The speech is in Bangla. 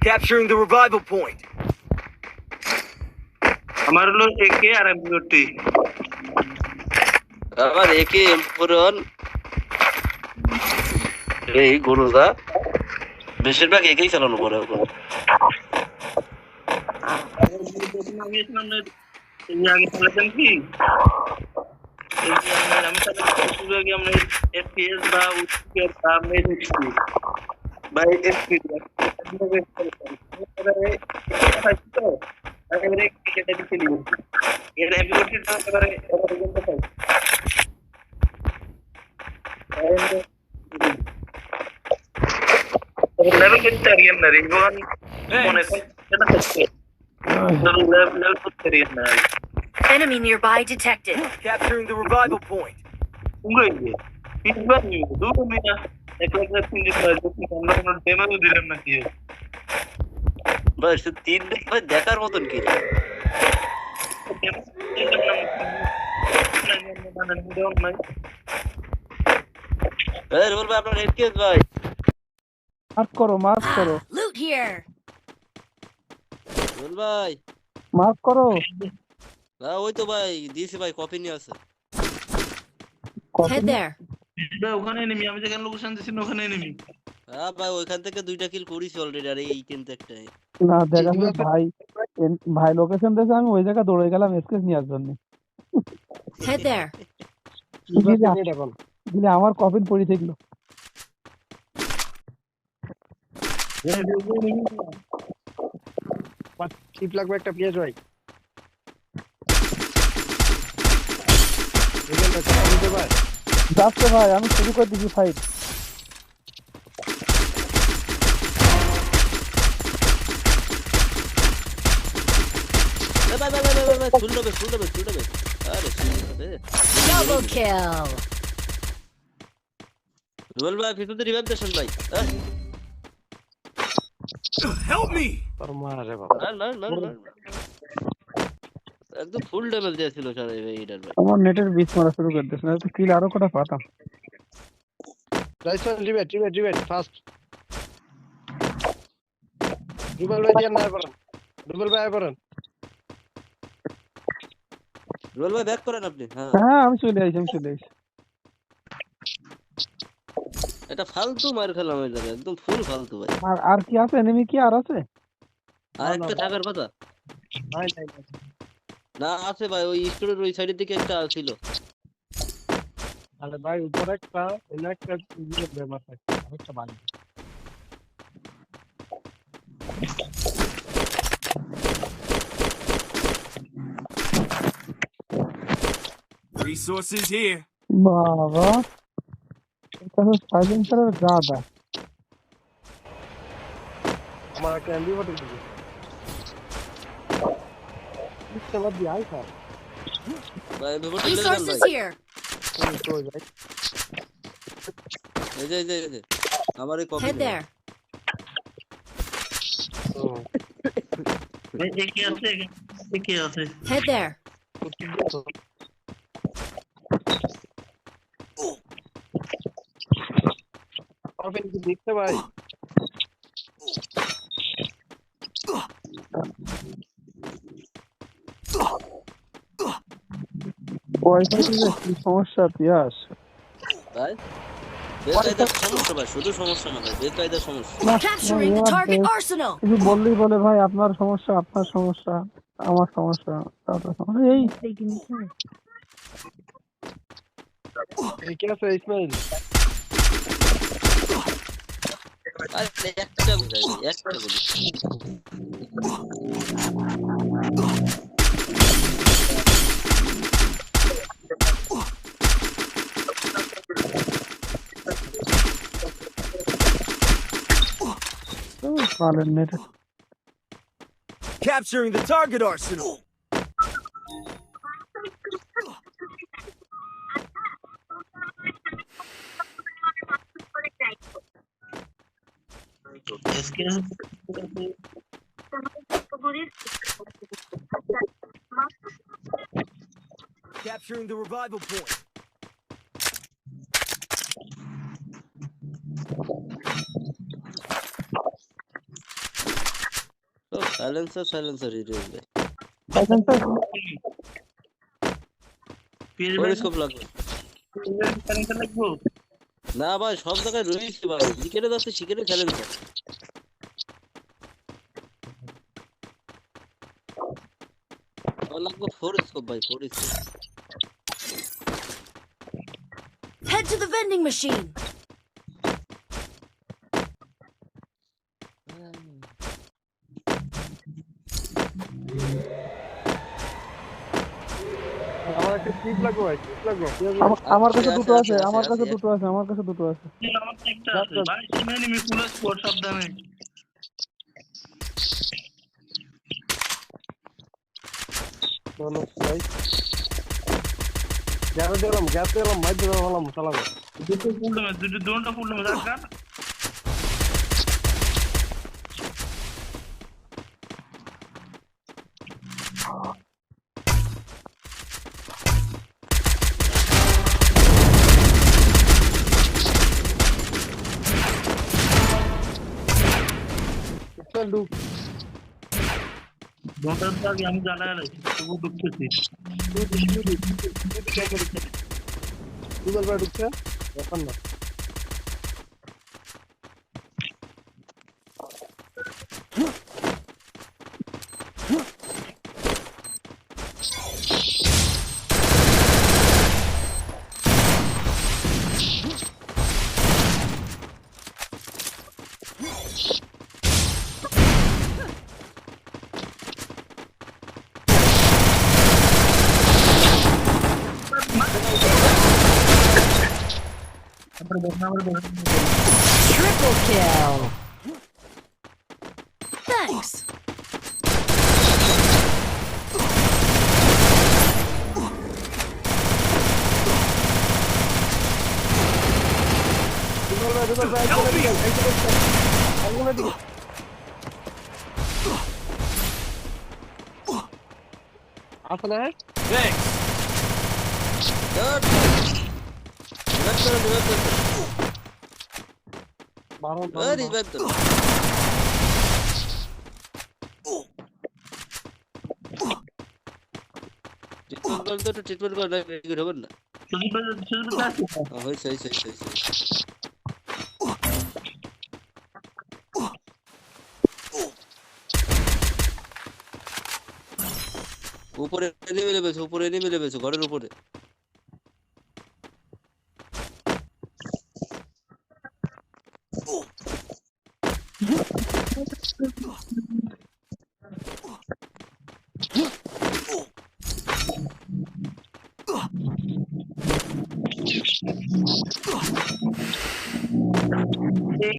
Capturing the revival point. আমার হলো একে আর এমপিওটি আমার একে এমপুরন এই গরুদা বেশিরভাগ একেই চালানো পরে এখন আমি আগে চালাতেন কি আমি শুরু আগে আমরা এফপিএস বা উইকের দাম নিয়ে দেখছি বা এফপিএস level করতে পারিয়েন না রিগন মনে level করতে পারিয়েন না Enemy nearby detected. Capturing the revival point. উঙ্গইয়ে পিছবার নিয়ে দূর মিনা একলা তিন দিন আমরা কোনো ডেমো দিলাম না কি ভাই সে তিন ভাই দেখার মতন কি এই রোল ভাই আপনার হেড কেস ভাই মার্ক করো Loot here. রোল ভাই মার্ক করো হ্যাঁ ওই তো ভাই দিয়েছি ভাই কপি নিয়ে আছে Head there. ওখানে নেমি আমি যেখানে লোকেশন দিছি ওখানে নেমি হ্যাঁ ভাই ওইখান থেকে দুইটা কিল করেছি অলরেডি আর এই কিন্তু একটাই না দেখা ভাই লোকেশন দেখে আমি ওই জায়গা দৌড়ে গেলাম এসকেস নেওয়ার জন্য Head there. দিলে আমার কপিন পড়ে থাকলো চিপ লাগবে একটা পেঁয়াজ ভাই যাচ্ছে ভাই আমি শুরু করে দিচ্ছি ফাইট ভাই শুনবে আরে শুনবে Double kill. রোল ভাই ভিতরে রিভাইভ দেন ভাই Help me! তোর মারে বাবা না একদম ফুল ড্যামেজ দিয়েছিল স্যার এইটার ভাই আমার নেটের বিচ মারা শুরু করে দিয়েছে না তো কিল আরো কটা পাতাম রাইট রিবেট ফাস্ট ডুবল ভাই দিয়ে না পারেন ডুবল ভাই পারেন রোল ভাই ব্যাক করেন আপনি হ্যাঁ আমি চলে আইছি এটা ফালতু মার খেলাম এই জায়গায় একদম ফুল ফালতু ভাই আর কি আছে এনিমি কি আর আছে আর একটা থাকার কথা নাই না আছে ভাই ওই স্টোরের ওই সাইডের দিকে একটা ছিল আরে ভাই উপরে একটা একটা ব্যাপার থাকে আরেকটা বাড়ি Resources here. বাবা এটা তো সাইলেন্সারের গাদা আমার একটা এমবি বটল দিবে इसके बाद भी आई था ভাই ভিভো টিলে দেন Resources ভাই here. तो भाई এই যে আমার এই কপি Head there. একে আছে Head there. और फिर देखते भाई পয়সা দিলে কি সমস্যা পিয়াস ভাই বেকায়দার সমস্যা ভাই শুধু সমস্যা না ভাই বেকায়দার সমস্যা Capturing the target arsenal. কিছু বললেই বলে ভাই আপনার সমস্যা আমার সমস্যা তারপর সমস্যা এই ये क्या है इस्माइल আরে একটা বুঝাই একটা বলি Capturing the target arsenal. Capturing the revival point. ও সাইলেন্সার হিরো ভাই। সাইলেন্সার পরিস্কোপ লাগবে লাগবো না ভাই, সব জায়গায় রয়েছে ভাই, জিকেরে যাচ্ছে শিখেরে সাইলেন্সার লাগবে। পরিস্কোপ ভাই, পরিস্কোপ। Head to the vending machine. আমার একটা টিপ লাগবে ভাই, টিপ লাগবে। আমার কাছে আছে, দুটো আছে, আছে, আমার আছে, কাছে আছে। দুটো আছে, আমার কাছে দুটো আছে। আমার তো একটা আছে ভাই, শুনে নিবি পুরো স্কোর সাবধানে। চলো ভাই। গ্যাস দিলাম, মাইর দিলাম শালাকে। দুটো ফুল ড্যামেজ, দুটো ফুল ড্যামেজ রাখা। চল ঢুক। দুটোর তো আগে আমি জ্বালায় রাখছি, তবু ঢুকতেছি। দুবার ভাই ঢুকছে এখন না। Triple kill. Thanks. দুবার ভাই একদম দিকে। আসলে Thanks. বারো রিভাইভ তো ট্রিটমেন্ট করে হবেন না। হয়েছে উপরে এনিমি লেবেছে ঘরের উপরে।